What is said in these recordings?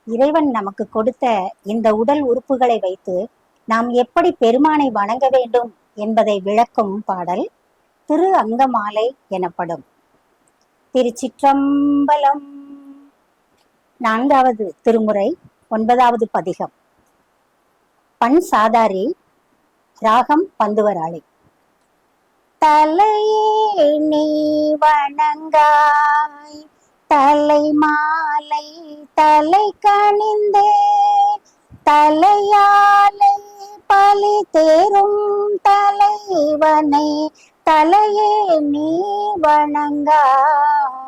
இறைவன் நமக்கு கொடுத்த இந்த உடல் உறுப்புகளை வைத்து நாம் எப்படி பெருமானை வணங்க வேண்டும் என்பதை விளக்கும் பாடல் திரு அங்கமாலை எனப்படும். திருச்சிற்றம்பலம். 4வது திருமுறை 9வது பதிகம். பண் சாதாரி, ராகம் பந்துவராளி. தலையே நீ வணங்காய் தலை மாலை தலை கணிந்தே தலையாலை பலி தேரும் தலைவனை தலையே நீ வணங்காய்.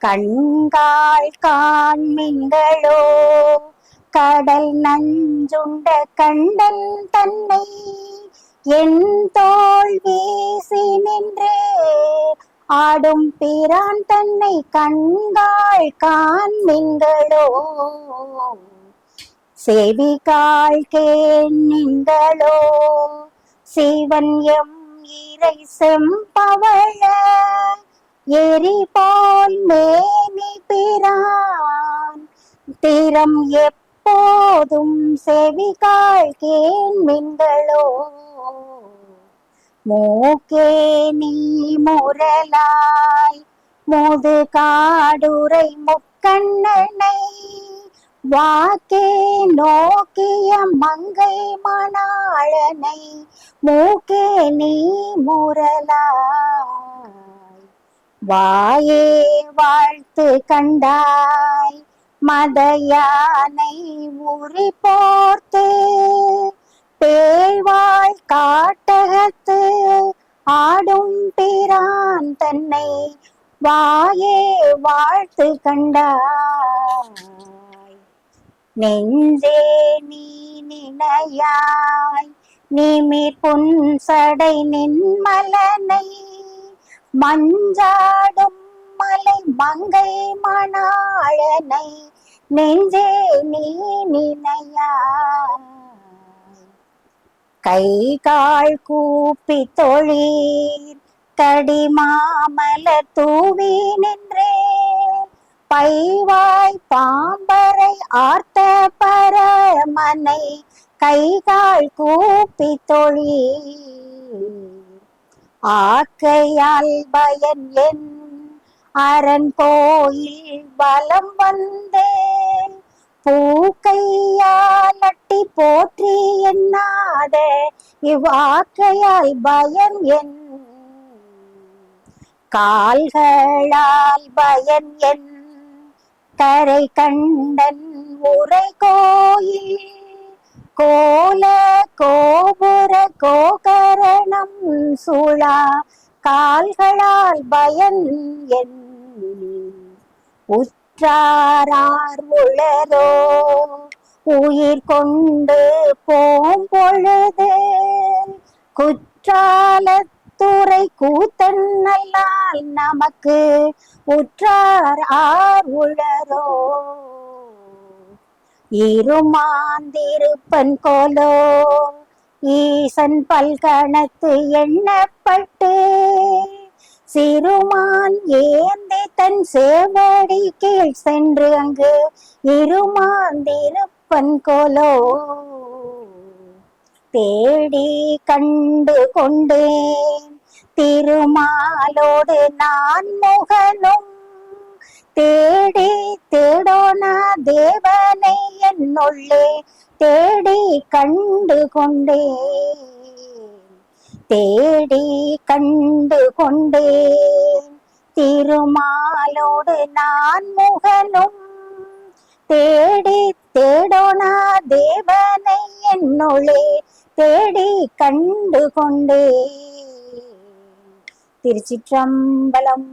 கண்காள் காண்மின்களோ கடல் நஞ்சுண்ட கண்டன் தன்னை என் தோள் வீசி நின்றே ஆடும் பிரான் தன்னை கண்காள் காண்மின்களோ செவிகாள் கேண்மின்களோ சிவன் எம் இறை செம்பவள எரி போல் மேனி பிரான் திறம் எப்போதும் செவிகாள் கேண்மின்களோ. மூக்கே நீ முரலாய் முது காடுரை முக்கண்ணனை வாக்கே நோக்கிய மங்கை மணாளனை மூக்கே நீ முரலாய் வாயே வாழ்த்து கண்டாய் மதயானை உரி போர்த்து பேழ்வாள் காட்டகத்து ஆடும் பிரான் தன்னை வாயே வாழ்த்து கண்டாய். நெஞ்சே நீ நினையாய் நிமிர் புன்சடை நின்மலனை மஞ்சாடும் மலை மங்கை மணாளனை நெஞ்சே நீ நினையாய். கை கால் கூப்பி தொழீர் கடிமாமலர் தூவி நின்றே பைவாய் பாம்பரை ஆர்த்த பரமனை கைகால் கூப்பி தொழீர். ஆக்கையால் பயன் என் அரண் கோயில் வலம் வந்தே பூக்கையால் அட்டி போற்றி என்னாத இவ்வாக்கையால் பயன் என் கால்களால் பயன் என் கரை கண்டன் உரை கோயில் கோல கோபுர கோகரணம் சூழா கால்களால் பயன் என் உற்றாரார் உளரோ உயிர் கொண்டு போம் பொழுது குற்றாலத்துறை கூத்தன் நல்லால் நமக்கு உற்றார் ஆர் உளரோ. இருமாந்திருப்பன் கோலோ ஈசன் பல்கணத்து எண்ணப்பட்டு சிறுமான் ஏந்தி தன் சேவடி கீழ் சென்று அங்கு இருமாந்திருப்பன் கோலோ தேடி கண்டு கொண்டேன் திருமாலோடு நான் முகனும் தேடி தேடோனா தேவனை என்னுள்ளே தேடி கண்டு கொண்டேன் தேடி கண்டு கொண்டேன் திருமாலோடு நான் முகனும் தேடி தேடோனா தேவனை என்னுள்ளே தேடி கண்டு கொண்டேன். திருச்சிற்றம்பலம்.